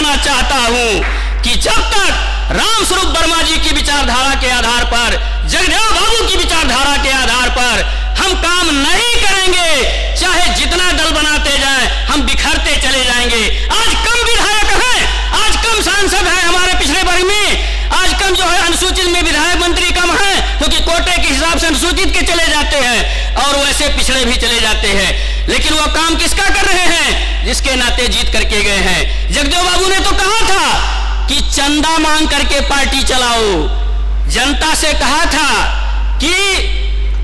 बताना चाहता हूं कि जब तक रामस्वरूप वर्मा जी की विचारधारा के आधार पर, जगदेव बाबू की विचारधारा के आधार पर हम काम नहीं करेंगे, चाहे जितना दल बनाते जाएं, हम बिखरते चले जाएंगे। आज कम विधायक हैं, आज कम सांसद हैं हमारे पिछड़े वर्ग में, आज कम जो है अनुसूचित में विधायक मंत्री कम हैं, क्योंकि कोटे के हिसाब से अनुसूचित के चले जाते हैं और वैसे पिछड़े भी चले जाते हैं। लेकिन वो काम किसका कर रहे हैं? जिसके नाते जीत करके गए हैं। जगदेव बाबू ने तो कहा था कि चंदा मांग करके पार्टी चलाओ, जनता से कहा था कि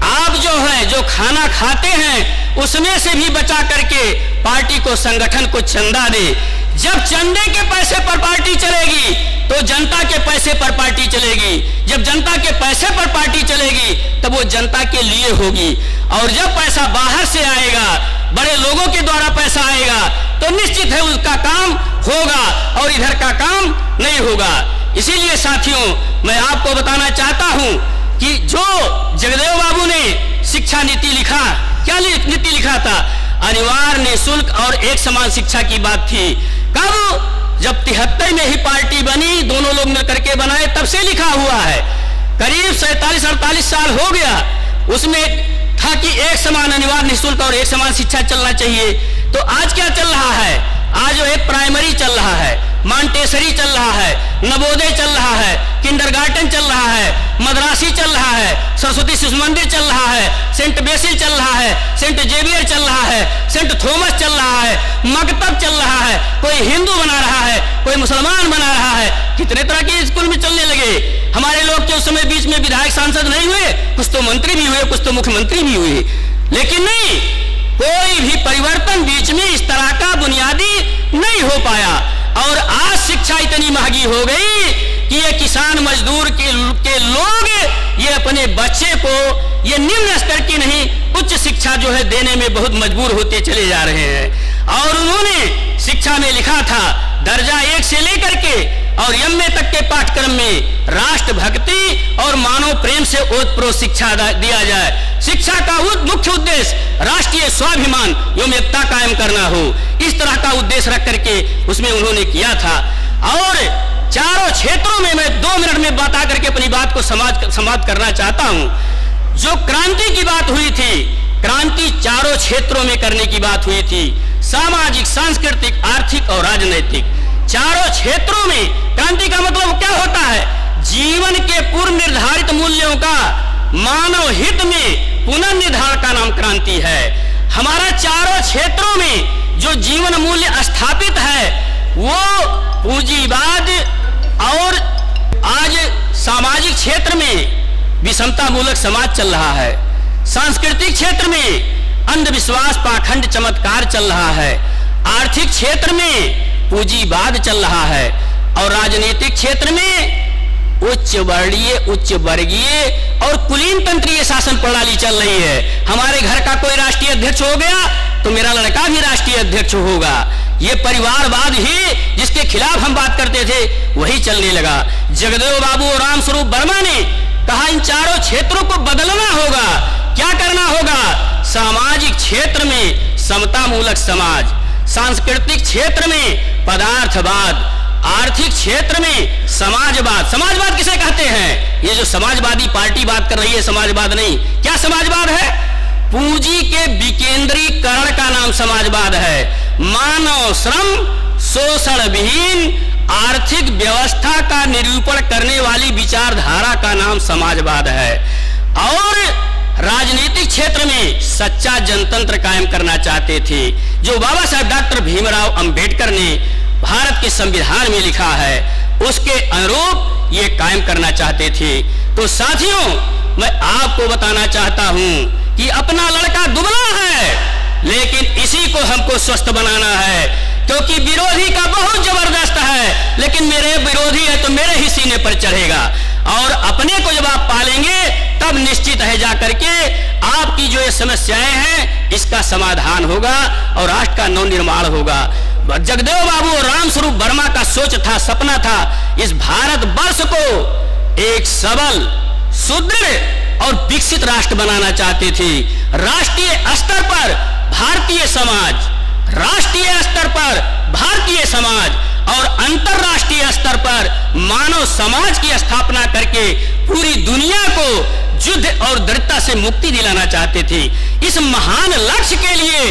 आप जो है जो खाना खाते हैं उसमें से भी बचा करके पार्टी को, संगठन को चंदा दे। जब चंदे के पैसे पर पार्टी चलेगी तो जनता के पैसे पर पार्टी चलेगी, जब जनता के पैसे पर पार्टी चलेगी तब वो जनता के लिए होगी। और जब पैसा बाहर से आएगा, बड़े लोगों के द्वारा पैसा आएगा, तो निश्चित है उसका काम होगा और इधर का काम नहीं होगा। इसीलिए साथियों, मैं आपको बताना चाहता हूं कि जो जगदेव बाबू ने शिक्षा नीति लिखा, क्या नीति लिखा था? अनिवार्य, निःशुल्क और एक समान शिक्षा की बात थी। कब? जब 73 में ही पार्टी बनी, दोनों लोग मिलकर के बनाए, तब से लिखा हुआ है। करीब 47-48 साल हो गया। उसमें था कि एक समान, अनिवार्य, निःशुल्क और एक समान शिक्षा चलना चाहिए। तो आज क्या चल रहा है? आज जो एक प्राइमरी चल रहा है, मॉन्टेसरी चल रहा है, नवोदय चल रहा है, किंडरगार्टन चल रहा है, मद्रासी चल रहा है, सरस्वती शिशु मंदिर चल रहा है, सेंट बेसिल चल रहा है, सेंट जेवियर चल रहा है, सेंट थॉमस चल रहा है, मकतब चल रहा है। कोई हिंदू बना रहा है, कोई मुसलमान बना रहा है। कितने तरह के स्कूल में चलने लगे। हमारे लोग के उस समय बीच में विधायक सांसद नहीं हुए, कुछ तो मंत्री भी हुए, कुछ तो मुख्यमंत्री भी हुए, लेकिन नहीं, कोई भी परिवर्तन बीच में इस तरह का बुनियादी नहीं हो पाया। और आज शिक्षा इतनी महंगी हो गई कि ये किसान मजदूर के लोग ये अपने बच्चे को ये निम्न स्तर की नहीं, उच्च शिक्षा जो है देने में बहुत मजबूर होते चले जा रहे हैं। और उन्होंने शिक्षा में लिखा था, दर्जा 1 से लेकर के और एमए तक के पाठ्यक्रम में राष्ट्रभक्ति और मानव प्रेम से ओतप्रोत शिक्षा दिया जाए। शिक्षा का मुख्य उद्देश्य राष्ट्रीय स्वाभिमान एवं एकता कायम करना हो, इस तरह का उद्देश्य रख करके उसमें उन्होंने किया था। और चारों क्षेत्रों में मैं 2 मिनट में बता करके अपनी बात को समाप्त करना चाहता हूं। जो क्रांति की बात हुई थी, क्रांति चारों क्षेत्रों में करने की बात हुई थी, सामाजिक, सांस्कृतिक, आर्थिक और राजनैतिक, चारों क्षेत्रों में। क्रांति का मतलब क्या होता है? जीवन के पूर्व निर्धारित मूल्यों का मानव हित में पुनर्निर्धारण का नाम क्रांति है। हमारा चारों क्षेत्रों में जो जीवन मूल्य स्थापित है वो पूंजीवाद, और आज सामाजिक क्षेत्र में विषमता मूलक समाज चल रहा है, सांस्कृतिक क्षेत्र में अंधविश्वास, पाखंड, चमत्कार चल रहा है, आर्थिक क्षेत्र में पूंजीवाद चल रहा है, और राजनीतिक क्षेत्र में उच्च वर्णीय, उच्च वर्गीय और कुलीन तंत्रीय शासन प्रणाली चल रही है। हमारे घर का कोई राष्ट्रीय अध्यक्ष हो गया तो मेरा लड़का भी राष्ट्रीय अध्यक्ष होगा। ये परिवारवाद ही जिसके खिलाफ हम बात करते थे वही चलने लगा। जगदेव बाबू और रामस्वरूप वर्मा ने कहा इन चारों क्षेत्रों को बदलना होगा। क्या करना होगा? सामाजिक क्षेत्र में समता मूलक समाज, सांस्कृतिक क्षेत्र में पदार्थवाद, आर्थिक क्षेत्र में समाजवाद। समाजवाद किसे कहते हैं? ये जो समाजवादी पार्टी बात कर रही है समाजवाद नहीं। क्या समाजवाद है? पूंजी के विकेंद्रीकरण का नाम समाजवाद है। मानव श्रम, शोषण विहीन आर्थिक व्यवस्था का निरूपण करने वाली विचारधारा का नाम समाजवाद है। और राजनीतिक क्षेत्र में सच्चा जनतंत्र कायम करना चाहते थे, जो बाबा साहब डॉक्टर भीमराव अंबेडकर ने भारत के संविधान में लिखा है, उसके अनुरूप ये कायम करना चाहते थे। तो साथियों, मैं आपको बताना चाहता हूं कि अपना लड़का दुबला है, लेकिन इसी को हमको स्वस्थ बनाना है, क्योंकि विरोधी का बहुत जबरदस्त है, लेकिन मेरे विरोधी है तो मेरे ही सीने पर चढ़ेगा। और अपने को जब आप पालेंगे तब निश्चित है जाकर के आपकी जो ये समस्याएं हैं इसका समाधान होगा और राष्ट्र का नवनिर्माण होगा। जगदेव बाबू और रामस्वरूप वर्मा का सोच था, सपना था, इस भारत वर्ष को एक सबल, सुदृढ़ और विकसित राष्ट्र बनाना चाहते थे। राष्ट्रीय स्तर पर भारतीय समाज, राष्ट्रीय स्तर पर भारतीय समाज और अंतरराष्ट्रीय स्तर पर मानव समाज की स्थापना करके पूरी दुनिया को युद्ध और दरिद्रता से मुक्ति दिलाना चाहते थे। इस महान लक्ष्य के लिए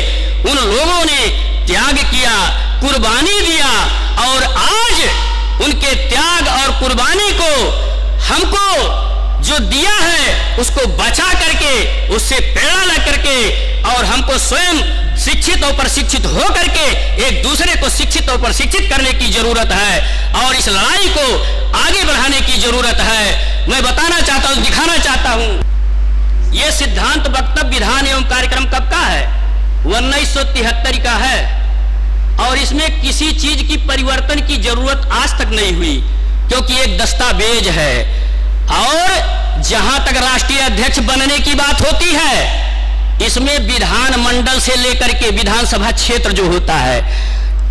उन लोगों ने त्याग किया, कुर्बानी दिया, और आज उनके त्याग और कुर्बानी को हमको जो दिया है उसको बचा करके, उससे प्रेरणा ला करके, और हमको स्वयं शिक्षित और प्रशिक्षित हो करके एक दूसरे को शिक्षित और प्रशिक्षित करने की जरूरत है, और इस लड़ाई को आगे बढ़ाने की जरूरत है। मैं बताना चाहता हूं, दिखाना चाहता हूं, यह सिद्धांत वक्तव्य विधान एवं कार्यक्रम कब का है? 1973 का है, और इसमें किसी चीज की परिवर्तन की जरूरत आज तक नहीं हुई, क्योंकि एक दस्तावेज है। और जहां तक राष्ट्रीय अध्यक्ष बनने की बात होती है, इसमें विधानमंडल से लेकर के विधानसभा क्षेत्र जो होता है,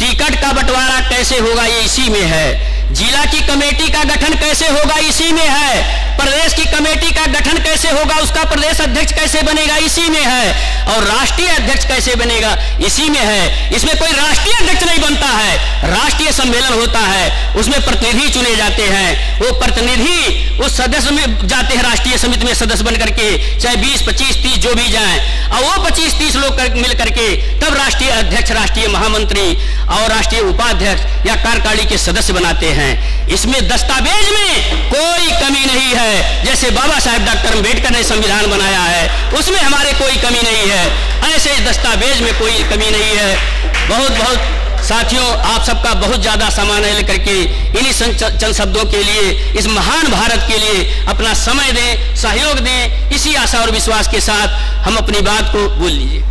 टिकट का बंटवारा कैसे होगा ये इसी में है, जिला की कमेटी का गठन कैसे होगा इसी में है, प्रदेश की कमेटी का गठन कैसे होगा, उसका प्रदेश अध्यक्ष कैसे बनेगा इसी में है, और राष्ट्रीय अध्यक्ष कैसे बनेगा इसी में है। इसमें कोई राष्ट्रीय अध्यक्ष नहीं बनता है, राष्ट्रीय सम्मेलन होता है, उसमें प्रतिनिधि चुने जाते हैं, वो प्रतिनिधि उस सदस्य में जाते हैं, राष्ट्रीय समिति में सदस्य बन करके, चाहे 20, 25, 30 जो भी जाएं, और वो 25-30 लोग मिल करके तब राष्ट्रीय अध्यक्ष, राष्ट्रीय महामंत्री और राष्ट्रीय उपाध्यक्ष या कार्यकारिणी के सदस्य बनाते हैं। इसमें दस्तावेज में कोई कमी नहीं है, जैसे बाबा साहेब डॉक्टर अम्बेडकर ने संविधान बनाया है उसमें हमारे कोई कमी नहीं है, ऐसे इस दस्तावेज में कोई कमी नहीं है। बहुत बहुत साथियों, आप सबका बहुत ज्यादा सम्मान लेकर के इन्हीं चंद शब्दों के लिए, इस महान भारत के लिए अपना समय दें, सहयोग दें, इसी आशा और विश्वास के साथ हम अपनी बात को बोल लीजिए।